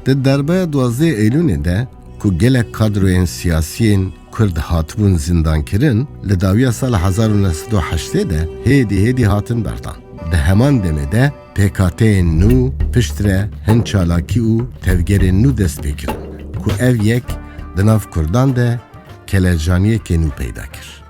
Di derbeya 12 Eylül'ê de ku gelek kadroyên siyasiyên Kurd hatibûn zindankirin, li dawiya sala 1908 de hêdî hatin berdan. Di heman demê de PKK'yên nû pişt re hin çalakî û tevgerên nû dest pê kirin ku ev yek di nav Kurdan de kelejaniyekê nû peyda kir.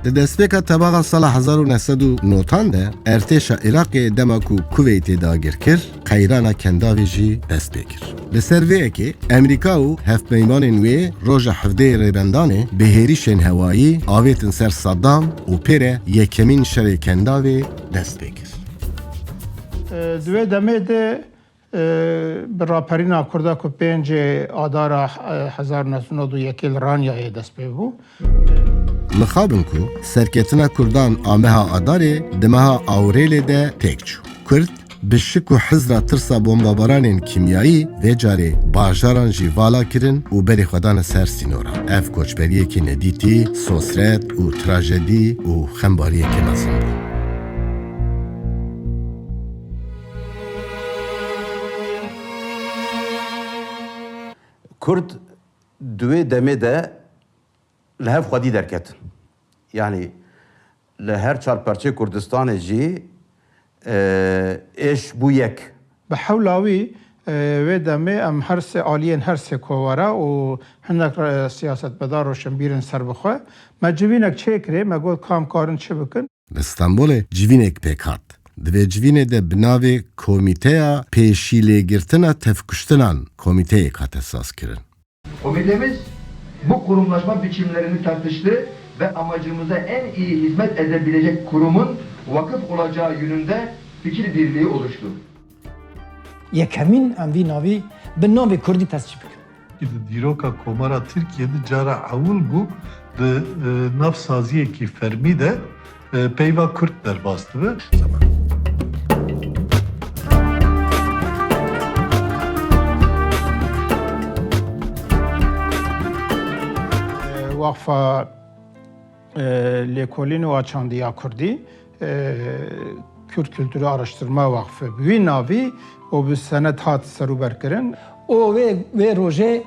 Di destpêka tebaxa sala 1990 de ertêşa Iraqê dema ku Kuveytê dagir kir, qeyrana kendavê jî dest pê kir. Li ser vê yekê, Emerîka û hevpeymanên wê roja hevdeyê rêbendanê bi hêrîşên hewayî avêtin ser Saddam û pêre yekemîn şerê kendavê dest pê kir. Divê demê de bi raperîna Kurda ku 5 Adara 1991 li Ranyayê dest pê bû. Mixabin ku serketina Kurdan a meha Adarê di meha Awrêlê de têk çû. Kurd bi şik û hizra tirsa bombabaranên kimyayî vê carê bajaran jî vala kirin û berê xwe dane ser sînora. Ev koçberiyekî nedîtî, sosret û trajedî û xembariyekî mezin bû. Kurd دوێ demê de li hev xwedî derketin. Yani li her çarperçê Kurdistanê jî êş bû yek. Bi hewla wî wê demê em her sê aliyên her sê kovara û hinek siyasetmedar roşenbîrên ser bixwe me civînek çêkirê me got kam karin çi bikin. Li Stenbolê civînek pêk hat. Di vê civînê de bi navê Komîteya Pêşîlêgirtina Tevkuştinan Komîteyek hat esas kirin. Komitemiz bu kurumlaşma biçimlerini tartıştı ve amacımıza en iyi hizmet edebilecek kurumun vakıf olacağı yönünde fikir birliği oluştu. Yekemîn em vî navî bi navê Kurdî tescîl bikin. Dîroka Komara Tirkiyeyê cara ewil bû di navsaziyekî fermî de peyva Kurd derbas dibe. Vakfa Lêkolîn û Açandiya Kurdî Kürt Kültürü Araştırma Vakfı wî navî û bi senet hat serûberkirin. O vê rojê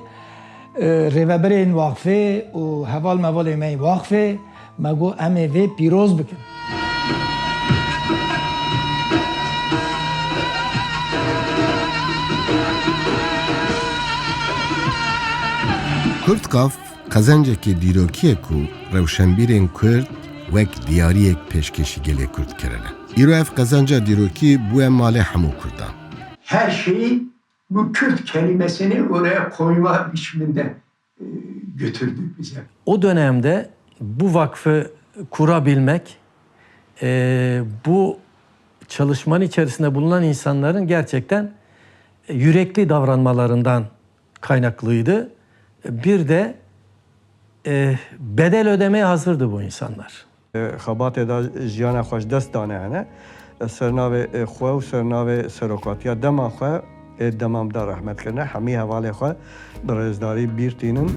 rêveberên waxfê û heval mevalê me waxfê me got em ê vê pîroz bikin. Kurdkaf qazencekê dîrokiyê ku rewşenbîrên Kurd wek diyariyek pêşkêşî gelê Kurd kirine. Îro ev qazenca dîrokî bûye malê hemû Kurdan. Her şeyi bu Kürt kelimesini oraya koyma biçiminde götürdü bize. O dönemde bu vakfı kurabilmek, bu çalışmanın içerisinde bulunan insanların gerçekten yürekli davranmalarından kaynaklıydı. Bir de bedel ödemeye hazırdı bu insanlar. Xebatê da jiyana xwe ji dest dane hene. Sernavê xwe û sernavê serokatiya dema xwe ê demam da rehmet kirine. Hemî hevalê xwe bi rêzdarî bîr tînin.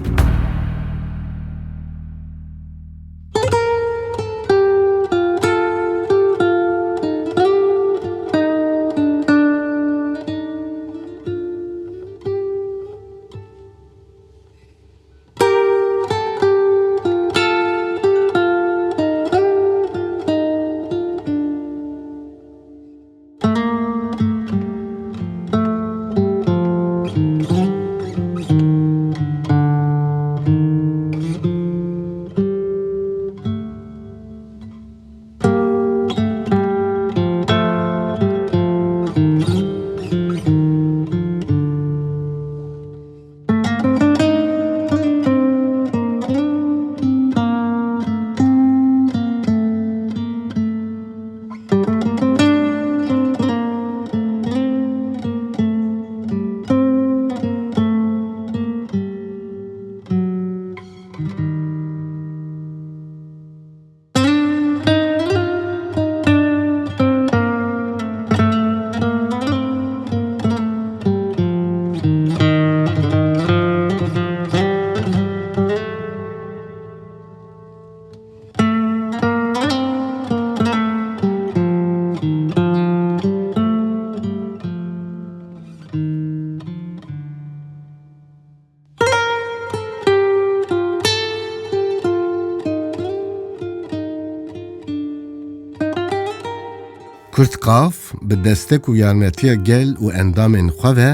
Kurtqaf bi destek û yarmetiya gel û endamên xwe ve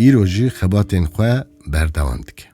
îro jî xebatên xwe berdewam dike.